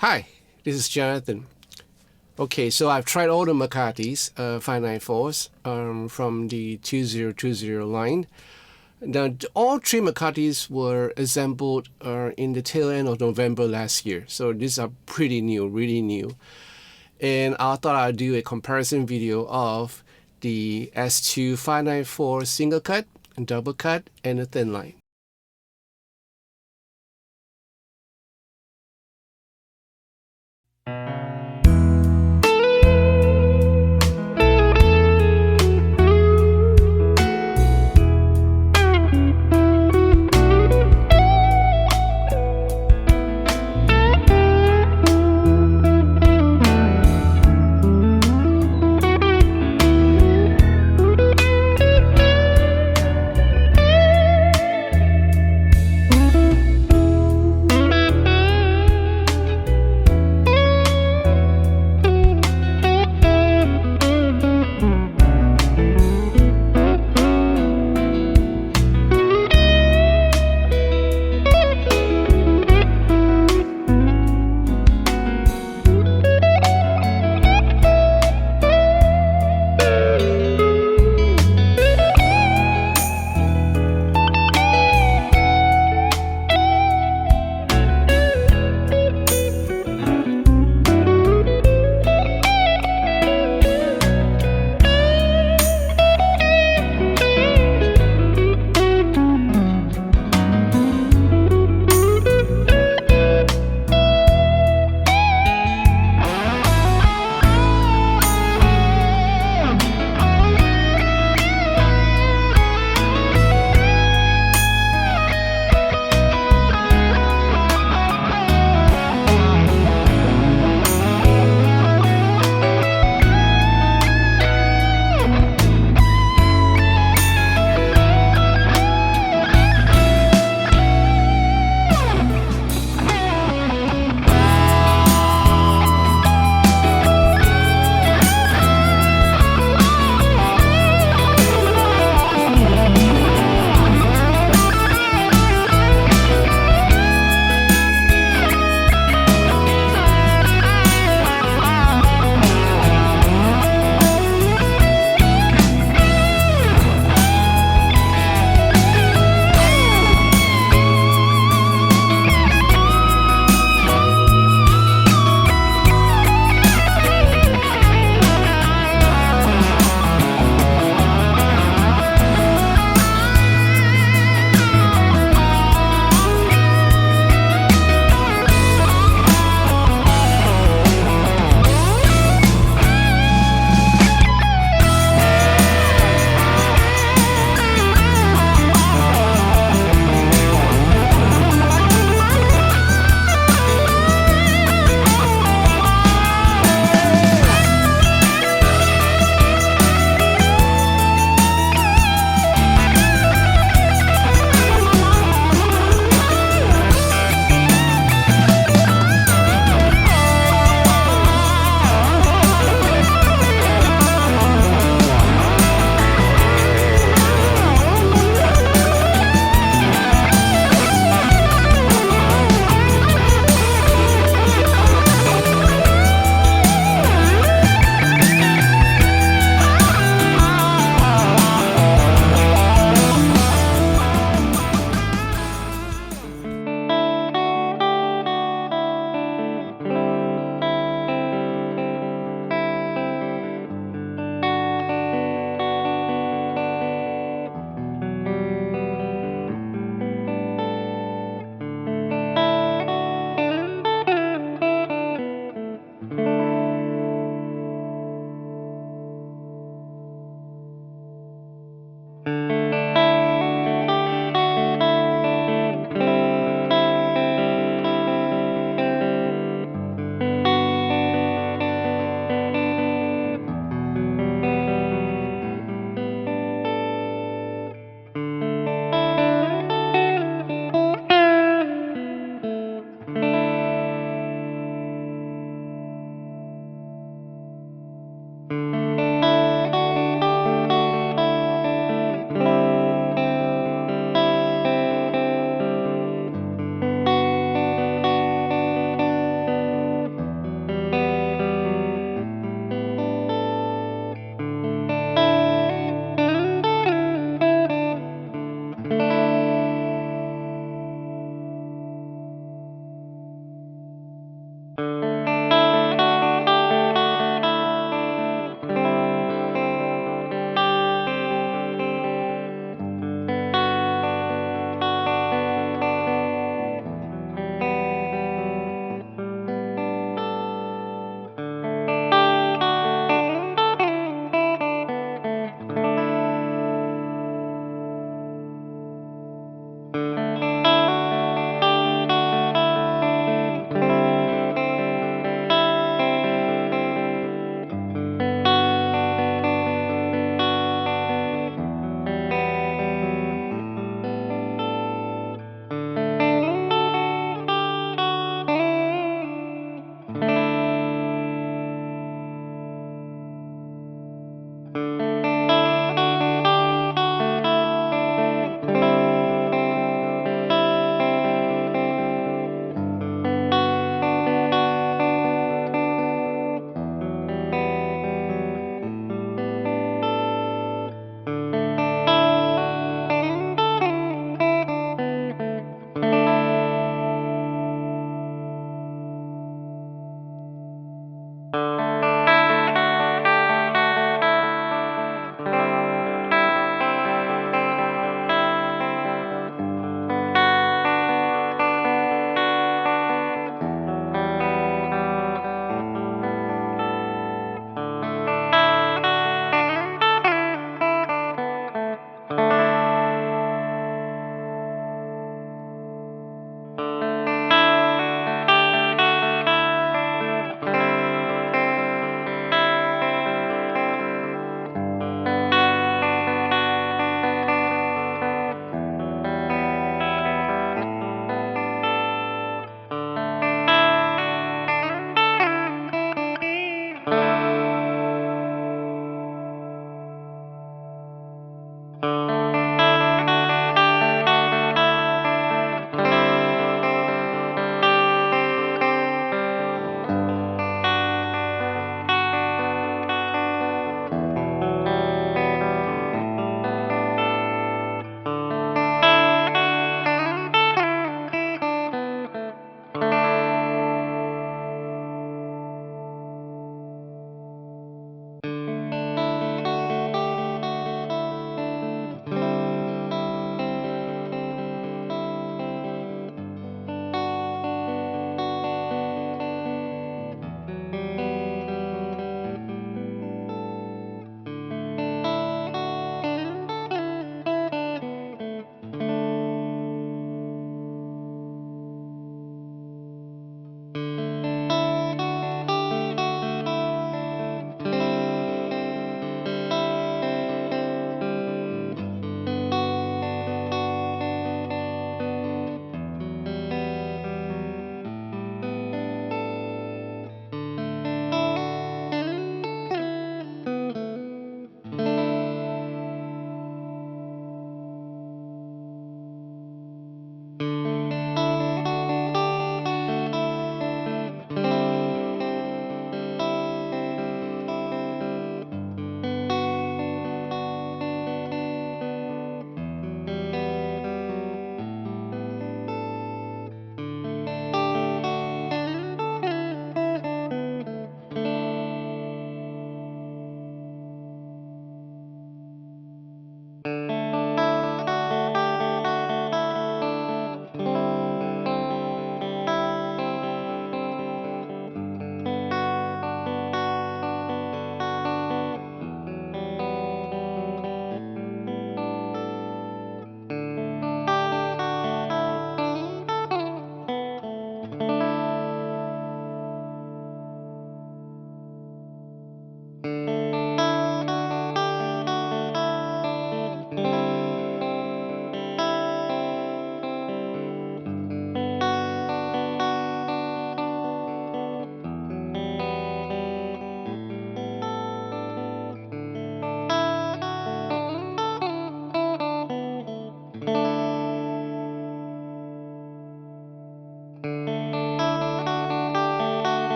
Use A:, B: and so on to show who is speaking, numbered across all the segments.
A: Hi, this is Jonathan. Okay, so I've tried all the McCartys 594s from the 2020 line. Now, all three McCartys were assembled in the tail end of November last year. So these are pretty new, really new. And I thought I'd do a comparison video of the S2 594 single cut, double cut, and the thin line.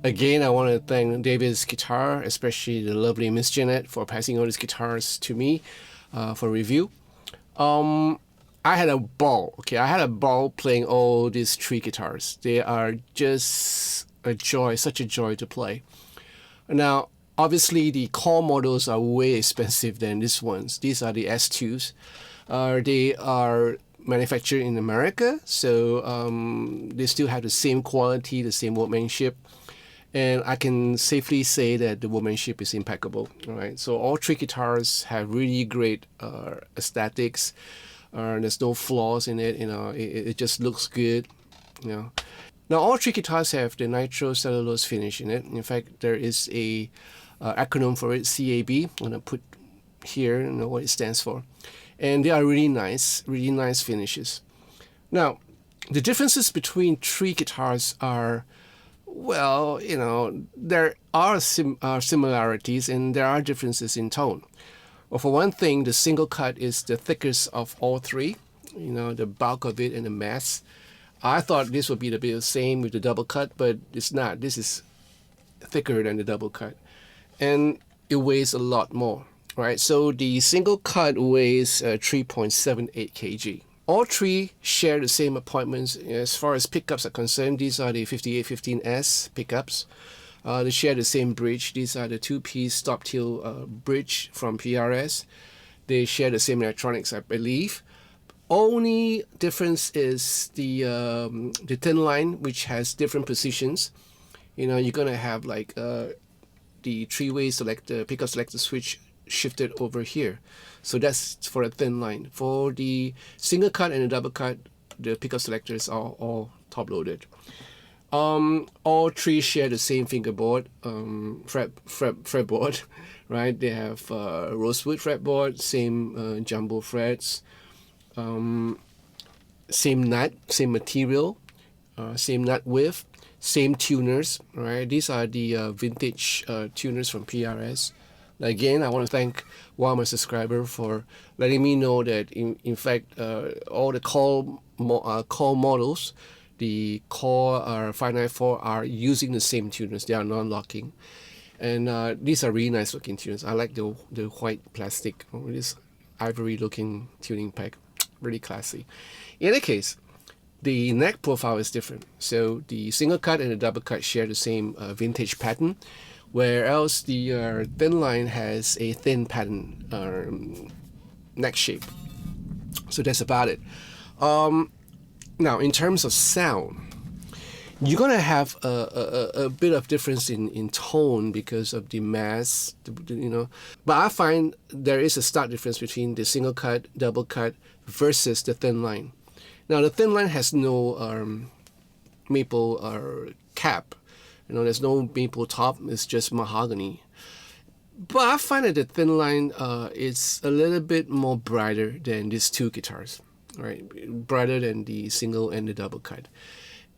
A: Again, I want to thank David's Guitar, especially the lovely Miss Jeanette, for passing all these guitars to me for review. I had a ball. Okay, I had a ball playing all these 3 guitars. They are just a joy, such a joy to play. Now, obviously, the core models are way expensive than these ones. These are the S2s. They are manufactured in America, so they still have the same quality, the same workmanship. And I can safely say that the workmanship is impeccable. All right, so all 3 guitars have really great aesthetics. There's no flaws in it. It just looks good. Now all 3 guitars have the nitrocellulose finish in it. In fact, there is a acronym for it, CAB. I'm gonna put here, what it stands for. And they are really nice finishes. Now, the differences between 3 guitars are, well, there are similarities and there are differences in tone. Well, for one thing, the Singlecut is the thickest of all 3. The bulk of it and the mass. I thought this would be the same with the Doublecut, but it's not. This is thicker than the Doublecut, and it weighs a lot more. Right, so the Singlecut weighs 3.78 kg. All 3 share the same appointments. As far as pickups are concerned, these are the 5815S pickups. They share the same bridge. These are the 2-piece stop tail bridge from PRS. They share the same electronics, I believe. Only difference is the Thinline, which has different positions. You're gonna have like the 3-way pickup selector switch shifted over here, so that's for a Thinline. For the Singlecut and the Doublecut, the pickup selectors are all top loaded. All 3 share the same fingerboard, fretboard, right? They have rosewood fretboard, same jumbo frets, same nut, same material, same nut width, same tuners, right? These are the vintage tuners from PRS. Again, I want to thank one of my subscribers for letting me know that in fact all the core models, the core 594 are using the same tuners. They are non-locking, and these are really nice looking tuners. I like the white plastic, this ivory looking tuning pack, really classy. In any case, the neck profile is different. So the Singlecut and the Doublecut share the same vintage pattern, whereas the Thinline has a thin pattern neck shape. So that's about it. Now, in terms of sound, you're gonna have a bit of difference in tone because of the mass, But I find there is a stark difference between the Singlecut, Doublecut versus the Thinline. Now, the Thinline has no maple cap. There's no maple top. It's just mahogany. But I find that the Thinline is a little bit more brighter than these 2 guitars, right? Brighter than the single and the Doublecut.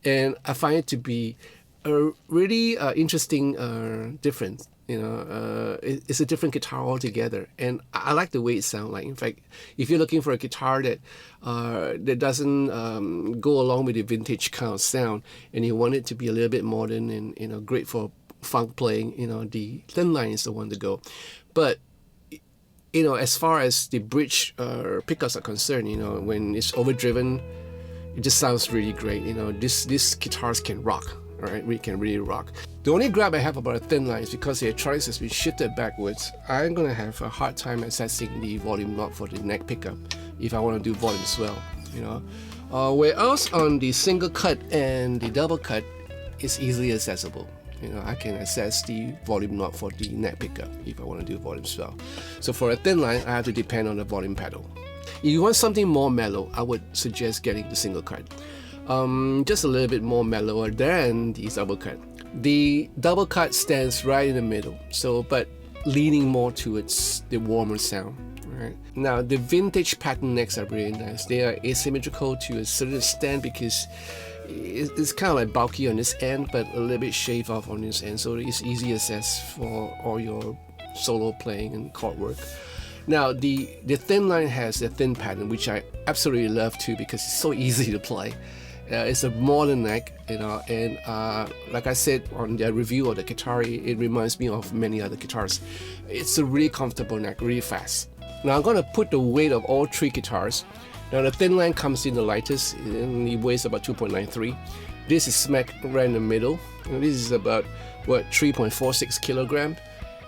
A: And I find it to be a really interesting difference. It's a different guitar altogether, and I like the way it sounds. Like, in fact, if you're looking for a guitar that doesn't go along with the vintage kind of sound, and you want it to be a little bit modern and great for funk playing, the Thinline is the one to go. But as far as the bridge pickups are concerned, when it's overdriven, it just sounds really great. These guitars can rock. Alright, we can really rock. The only gripe I have about a Thinline is because the electronics has been shifted backwards. I'm gonna have a hard time accessing the volume knob for the neck pickup if I want to do volume swell. Whereas on the Singlecut and the Doublecut, it's easily accessible. I can access the volume knob for the neck pickup if I want to do volume swell. So for a Thinline, I have to depend on the volume pedal. If you want something more mellow, I would suggest getting the Singlecut. Just a little bit more mellower than the Doublecut. The Doublecut stands right in the middle, but leaning more towards the warmer sound. Right? Now, the vintage pattern necks are really nice. They are asymmetrical to a certain extent because it's kind of like bulky on this end, but a little bit shaved off on this end, so it's easy access for all your solo playing and chord work. Now, the Thinline has a thin pattern, which I absolutely love too because it's so easy to play. It's a modern neck, you know, and like I said on the review of the guitar, it reminds me of many other guitars. It's a really comfortable neck, really fast. Now I'm gonna put the weight of all 3 guitars. Now the thin line comes in the lightest, and it weighs about 2.93. This is smack right in the middle. And this is about, what, 3.46 kilogram.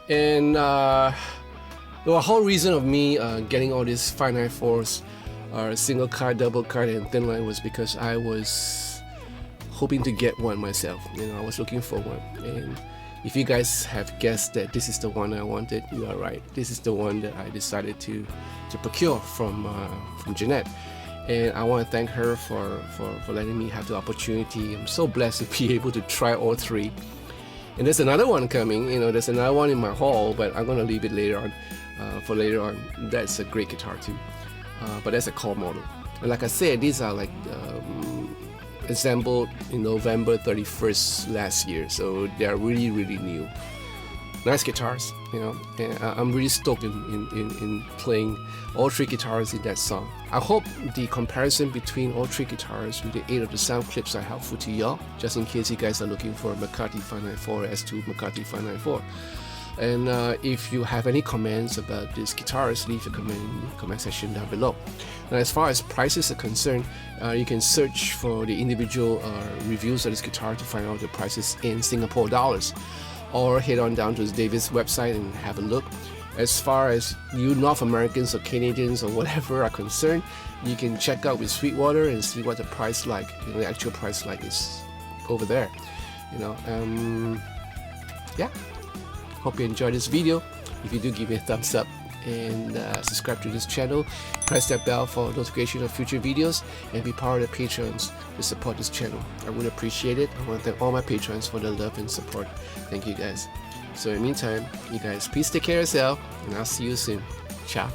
A: And the whole reason of me getting all these 594s, single cut, double cut, and thin line was because I was hoping to get one myself. You know, I was looking for one. And if you guys have guessed that this is the one I wanted, you are right. This is the one that I decided to procure from Jeanette. And I want to thank her for letting me have the opportunity. I'm so blessed to be able to try all 3. And there's another one coming, you know, there's another one in my haul, but I'm going to leave it later on, for later on. That's a great guitar too, but that's a core model. And like I said, these are like assembled in November 31st last year, so they're really, really new. Nice guitars, you know, and I'm really stoked in playing all 3 guitars in that song. I hope the comparison between all 3 guitars with the 8 of the sound clips are helpful to y'all, just in case you guys are looking for a McCarty 594 S2 McCarty 594. And if you have any comments about these guitars, leave a comment in the comment section down below. Now, as far as prices are concerned, you can search for the individual reviews of this guitar to find out the prices in Singapore dollars, or head on down to David's website and have a look. As far as you North Americans or Canadians or whatever are concerned, you can check out with Sweetwater and see what the price like, you know, the actual price like is over there. You know, yeah. Hope you enjoyed this video. If you do, give me a thumbs up and subscribe to this channel. Press that bell for notification of future videos and be part of the patrons to support this channel. I would appreciate it. I want to thank all my patrons for their love and support. Thank you guys. So in the meantime, you guys please take care of yourself, and I'll see you soon. Ciao.